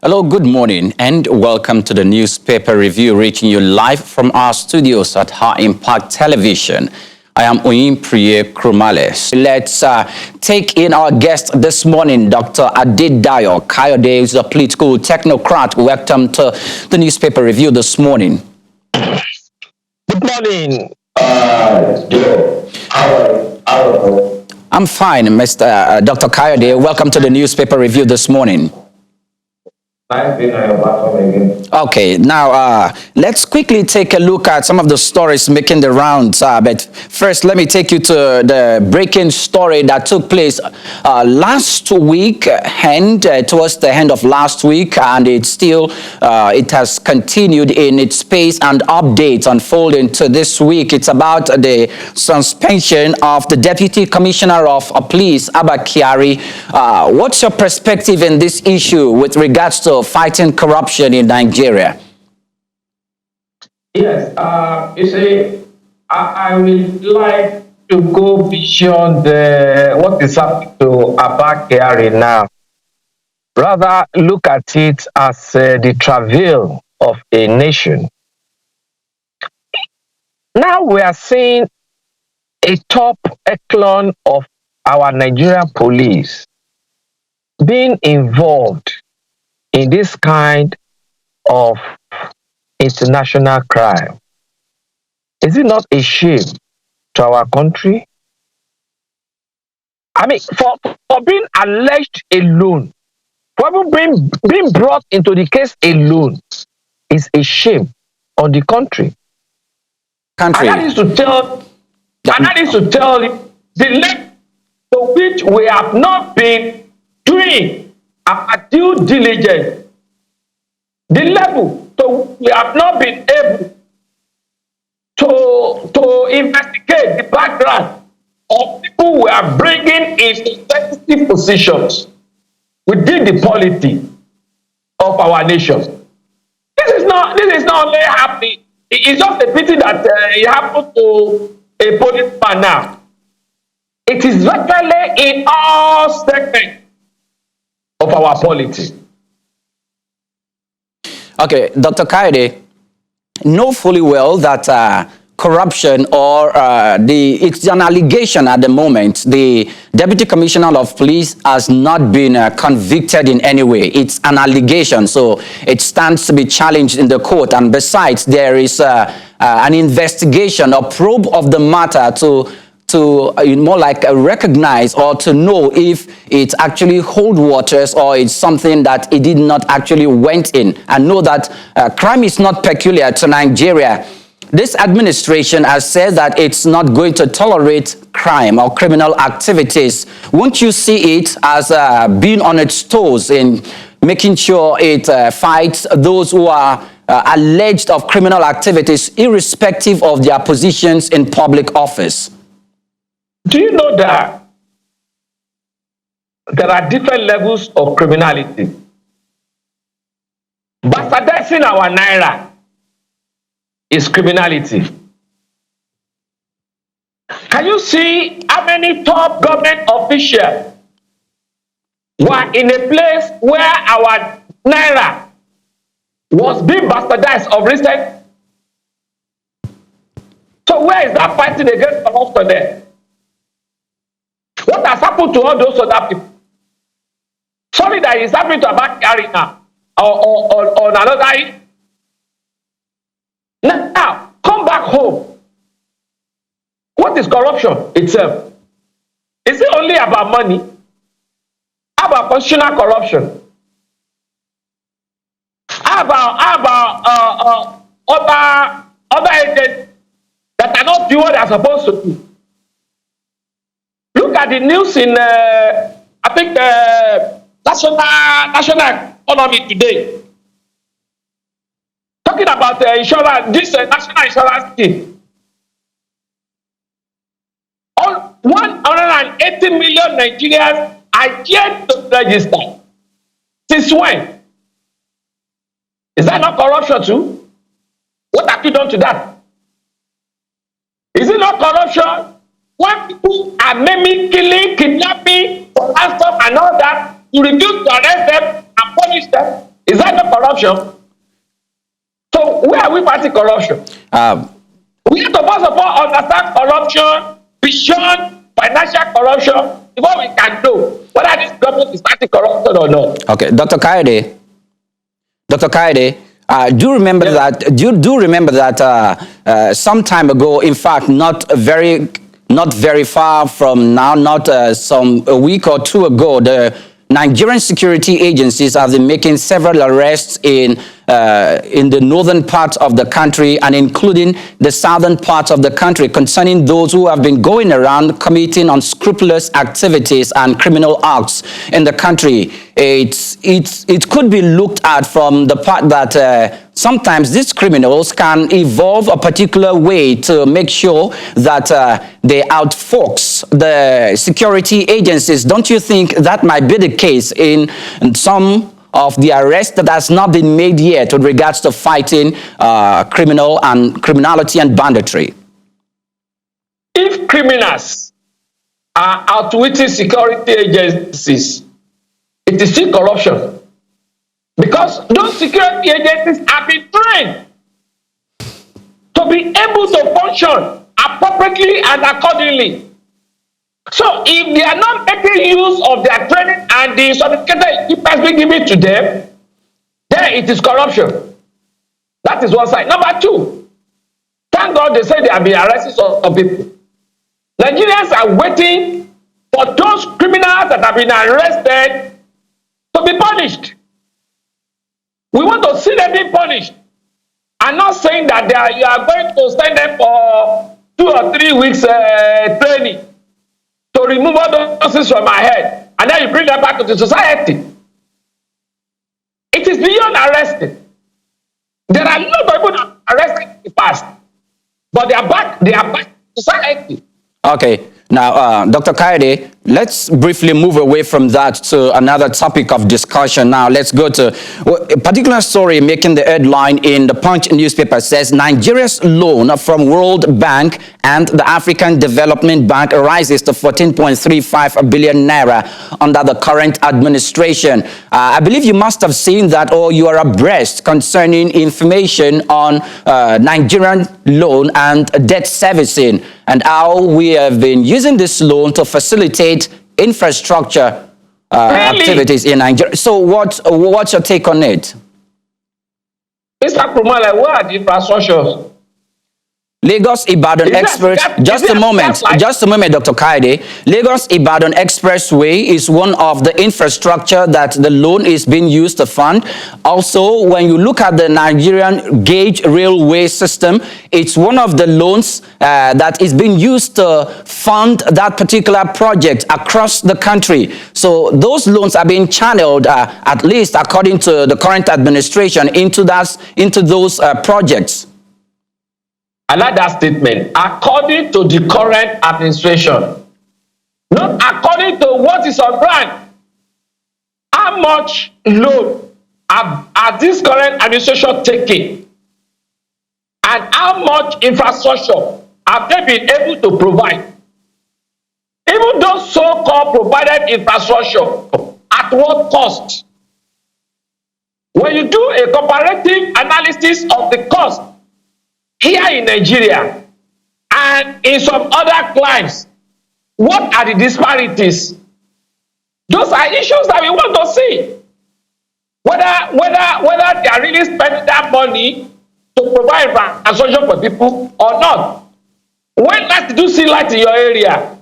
Hello, good morning, and welcome to the newspaper review reaching you live from our studios at High Impact Television. I am Oyin Priye Krumales. Let's take in our guest this morning, Dr. Adedayo Kayode, who's a political technocrat. Welcome to the newspaper review this morning. Good morning. Joe, how are you? I'm fine, Mr. Dr. Kayode. Welcome to the newspaper review this morning. Nice being on your platform again. Okay, now let's quickly take a look at some of the stories making the rounds. But first, let me take you to the breaking story that took place last week and towards the end of last week, and it has continued in its pace and updates unfolding to this week. It's about the suspension of the Deputy Commissioner of Police, Abba Kyari. What's your perspective in this issue with regards to fighting corruption in Nigeria? Yes, you see, I would like to go beyond what is happening to Abba Kyari now. Rather, look at it as the travail of a nation. Now we are seeing a top echelon of our Nigerian police being involved in this kind of international crime. Is it not a shame to our country? I mean, for being alleged alone, for being brought into the case alone, is a shame on the country. And that is to tell you the length to which we have not been doing our due diligence, the level to which we have not been able to investigate the background of people we are bringing into sensitive positions within the polity of our nation. This is not only happening. It's just a pity that it happened to a policeman now. It is virtually in all segments of our polity. Okay, Dr. Kayode, know fully well that corruption it's an allegation at the moment. The Deputy Commissioner of Police has not been convicted in any way. It's an allegation, so it stands to be challenged in the court. And besides, there is an investigation, a probe of the matter to more like recognize or to know if it actually hold waters or it's something that it did not actually went in, and know that crime is not peculiar to Nigeria. This administration has said that it's not going to tolerate crime or criminal activities. Won't you see it as being on its toes in making sure it fights those who are alleged of criminal activities, irrespective of their positions in public office? Do you know that there are different levels of criminality? Bastardizing our naira is criminality. Can you see how many top government officials were in a place where our naira was being bastardized of recent? So where is that fighting against corruption there? What has happened to all those other people? Sorry that is happening to Abba Kyari now, or another. Now, come back home. What is corruption itself? Is it only about money? How about constitutional corruption? How about other agents that are not doing what they are supposed to do? Look at the news in, I think, national economy today. Talking about insurance, this national insurance scheme. 180 million Nigerians are yet to register. Since when? Is that not corruption too? What have you done to that? Is it not corruption when people are maiming, killing, kidnapping, ransom and all that to reduce to arrest them and punish them? Is that not corruption? So where are we fighting corruption? We have to first of all understand corruption, beyond financial corruption, before we can know whether this government is fighting corruption or not. Okay, Dr. Kayode, do you remember Yes. that? Do you remember that some time ago? In fact, not very far from now, not a week or two ago, the Nigerian security agencies have been making several arrests in the northern part of the country and including the southern part of the country concerning those who have been going around committing unscrupulous activities and criminal acts in the country. It could be looked at from the part that sometimes these criminals can evolve a particular way to make sure that they outfox the security agencies. Don't you think that might be the case in some of the arrests that has not been made yet with regards to fighting criminality and banditry? If criminals are outwitting security agencies, it is still corruption. Because those security agencies have been trained to be able to function appropriately and accordingly. So if they are not making use of their training and the sophisticated equipment being given to them, then it is corruption. That is one side. Number two, thank God they say they have been arresting some people. Nigerians are waiting for those criminals that have been arrested to be punished. We want to see them being punished. I'm not saying that you are going to send them for 2 or 3 weeks training to remove all those things from my head, and then you bring them back to the society. It is beyond arresting. There are a lot of people that are arrested in the past, but they are back to society. Okay. Now, Dr. Kayode, let's briefly move away from that to another topic of discussion. Now, let's go to a particular story making the headline in the Punch newspaper. Says Nigeria's loan from World Bank and the African Development Bank rises to 14.35 billion naira under the current administration. I believe you must have seen that, or you are abreast concerning information on Nigerian loan and debt servicing, and how we have been using this loan to facilitate infrastructure activities in Nigeria. So what's your take on it? Mr. Krumale, what are the infrastructures? Lagos-Ibadan Express, just a moment, Dr. Kayode. Lagos-Ibadan Expressway is one of the infrastructure that the loan is being used to fund. Also, when you look at the Nigerian gauge railway system, it's one of the loans that is being used to fund that particular project across the country. So those loans are being channeled, at least according to the current administration, into those projects. I like that statement. According to the current administration, not according to what is on ground. How much loan are this current administration taking? And how much infrastructure have they been able to provide? Even those so-called provided infrastructure, at what cost? When you do a comparative analysis of the cost here in Nigeria and in some other climes, what are the disparities? Those are issues that we want to see. Whether they are really spending that money to provide infrastructure for people or not. When last did you see light in your area?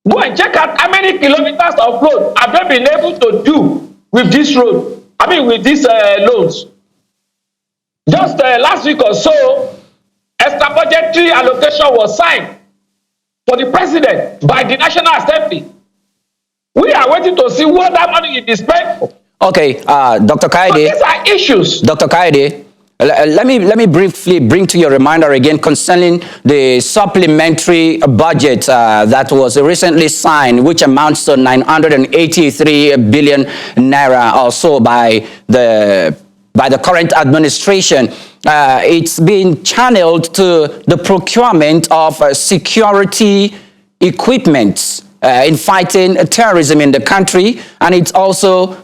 Go and check out how many kilometers of road have they been able to do with this road. I mean, with these loans. Just last week or so, extra budgetary allocation was signed for the president by the National Assembly. We are waiting to see what that money is spent for. Okay, Dr. Kayode. These are issues. Dr. Kayode, let me briefly bring to your reminder again concerning the supplementary budget that was recently signed, which amounts to 983 billion naira or so by the current administration. It's been channeled to the procurement of security equipment in fighting terrorism in the country, and it's also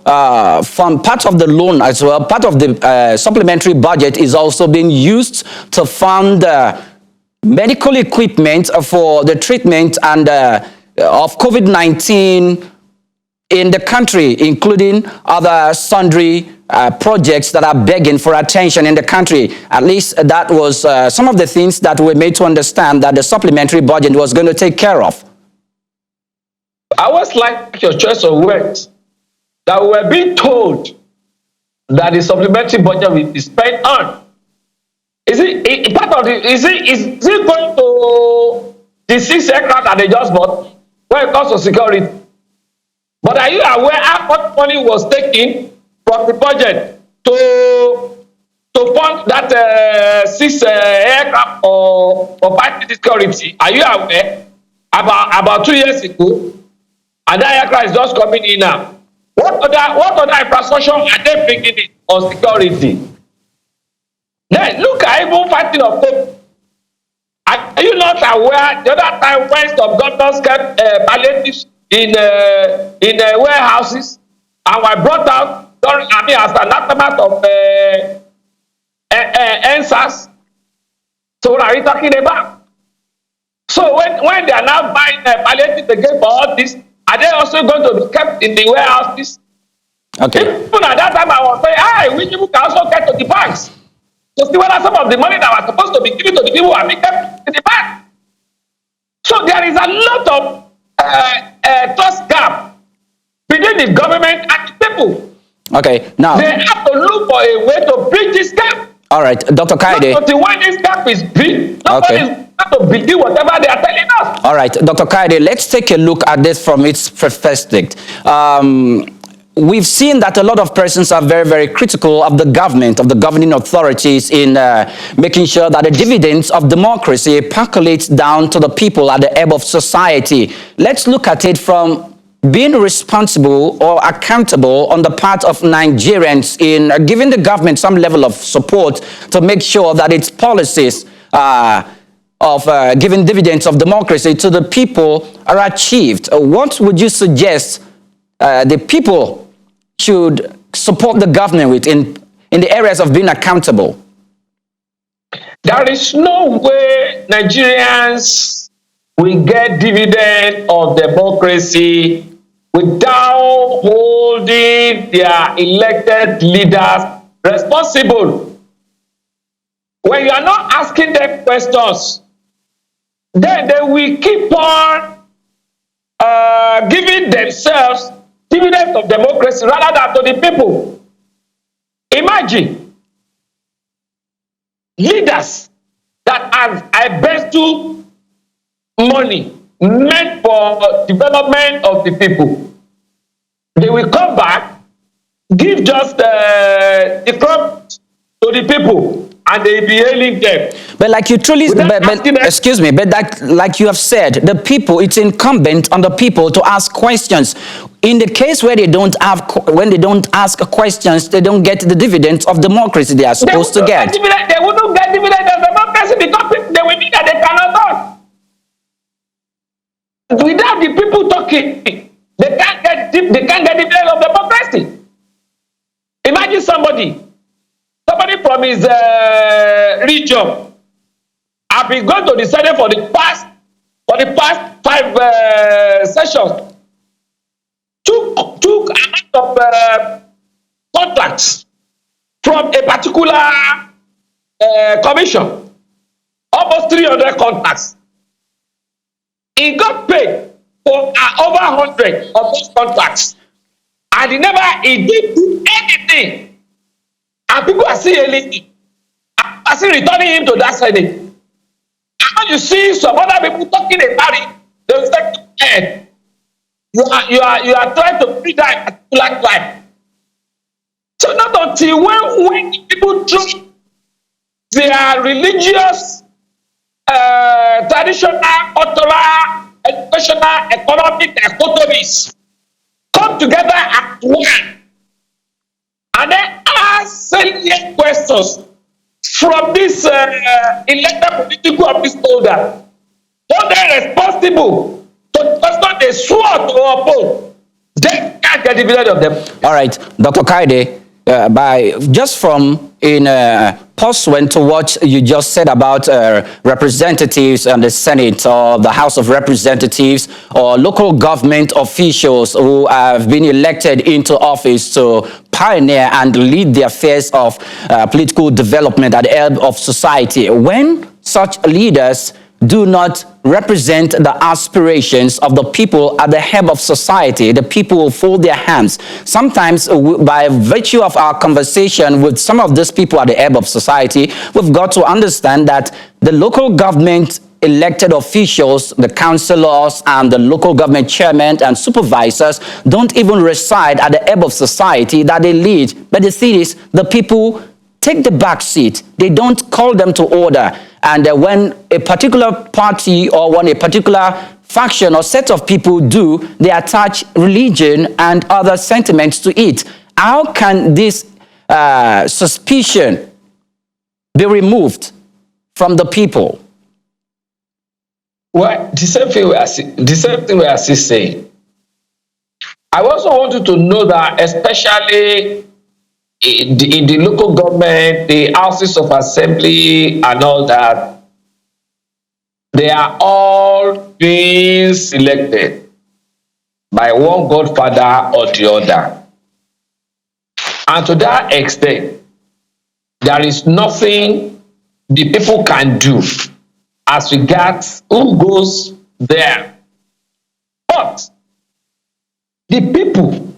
from part of the loan as well. Part of the supplementary budget is also being used to fund medical equipment for the treatment and of COVID-19 in the country, including other sundry projects that are begging for attention in the country. At least that was some of the things that were made to understand that the supplementary budget was going to take care of. I always like your choice of words, that we were being told that the supplementary budget will be spent on. Is it part of the, is it going to the 6 aircraft that they just bought when it comes to security? But are you aware how much money was taken from the budget to fund that 6 aircraft for fighting security? Are you aware? About 2 years ago, and that aircraft is just coming in now. What other infrastructure are they bringing in on security? Then look at even fighting of COVID. Are you not aware the other time when some governors kept palliatives in warehouses and were brought out during, as an aftermath of NSAS? So what are you talking about? So when they are now buying palliatives again for all this, are they also going to be kept in the warehouses? Okay. Even at that time, I was saying, we people can also get to the banks to see whether some of the money that was supposed to be given to the people are being kept in the bank. So there is a lot of trust gap between the government and the people. Okay, now they have to look for a way to bridge this gap. All right, Dr. Kayode. Not until when this gap is bridged, nobody is going to believe whatever they are telling us. All right, Dr. Kayode, let's take a look at this from its perspective. We've seen that a lot of persons are very, very critical of the government, of the governing authorities in making sure that the dividends of democracy percolates down to the people at the ebb of society. Let's look at it from being responsible or accountable on the part of Nigerians in giving the government some level of support to make sure that its policies of giving dividends of democracy to the people are achieved. What would you suggest the people should support the government with in the areas of being accountable? There is no way Nigerians will get dividend of democracy without holding their elected leaders responsible. When you are not asking them questions, then they will keep on giving themselves dividends of democracy rather than to the people. Imagine leaders that have embezzled money meant for development of the people. They will come back, give just the crumbs to the people, and they be hailing them. But like you truly, excuse me, but like you have said, the people, it's incumbent on the people to ask questions. In the case where they don't have, when they don't ask questions, they don't get the dividends of democracy they are supposed to get. They wouldn't get dividends of democracy because they will think that they cannot talk. Without the people talking, they can't get dividends of democracy. Imagine somebody from his region have been going to the Senate for the past 5 sessions. Took a lot of contracts from a particular commission, almost 300 contracts. He got paid for over 100 of those contracts, and he didn't do anything. And people are still returning him to that Senate. And when you see some other people talking about it, they will say, you are trying to preach that particular tribe. So not until when people treat their religious, traditional, cultural, educational, economic dichotomies come together at one, and then ask salient questions from this elected political office holder, hold them responsible to Because not they swore to oppose. They can't get divided of them. All right, Dr. Kaide, just from pursuant to what you just said about representatives in the Senate or the House of Representatives or local government officials who have been elected into office to pioneer and lead the affairs of political development at the help of society. When such leaders do not represent the aspirations of the people at the head of society, the people will fold their hands. Sometimes, by virtue of our conversation with some of these people at the head of society, we've got to understand that the local government elected officials, the councillors and the local government chairmen and supervisors don't even reside at the head of society that they lead. But the thing is, the people take the back seat. They don't call them to order. And when a particular party or when a particular faction or set of people do, they attach religion and other sentiments to it. How can this suspicion be removed from the people? Well, the same thing we are still saying. I also want you to know that, especially in the local government, the houses of assembly and all that, they are all being selected by one godfather or the other. And to that extent, there is nothing the people can do as regards who goes there. But the people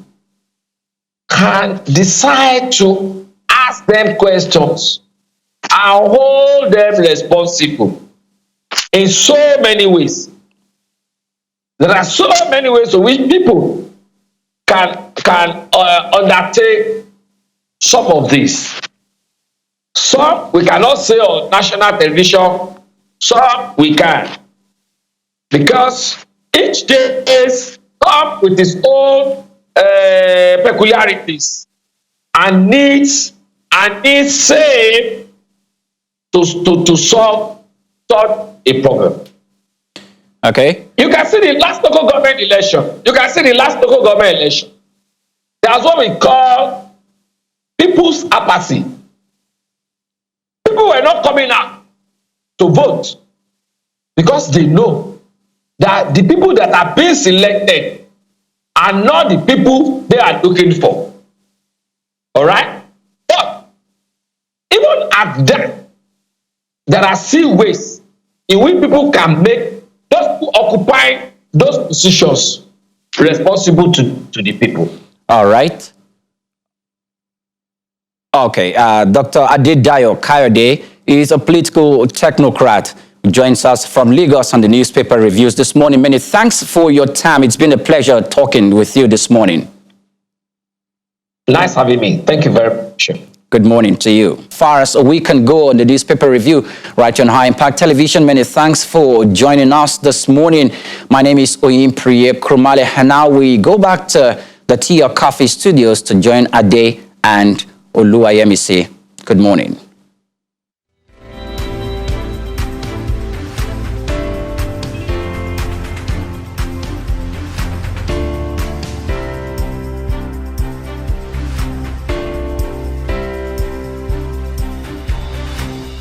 can decide to ask them questions and hold them responsible in so many ways. There are so many ways in which people can undertake some of this. Some we cannot say on national television, some we can. Because each day is come with its own peculiarities and needs same to solve a problem. Okay. You can see the last local government election. That's what we call people's apathy. People were not coming out to vote because they know that the people that are being selected are not the people they are looking for. All right? But even at that, there are still ways in which people can make those who occupy those positions responsible to the people. All right. Okay. Dr. Adedayo Kayode is a political technocrat. Joins us from Lagos on the newspaper reviews this morning. Many thanks for your time. It's been a pleasure talking with you this morning. Nice having me. Thank you very much. Good morning to you. As far as we can go on the newspaper review right on High Impact Television, many thanks for joining us this morning. My name is Oyinpriye Krumale, and now we go back to the Tea or Coffee studios to join Ade and Oluwayemisi. Good morning.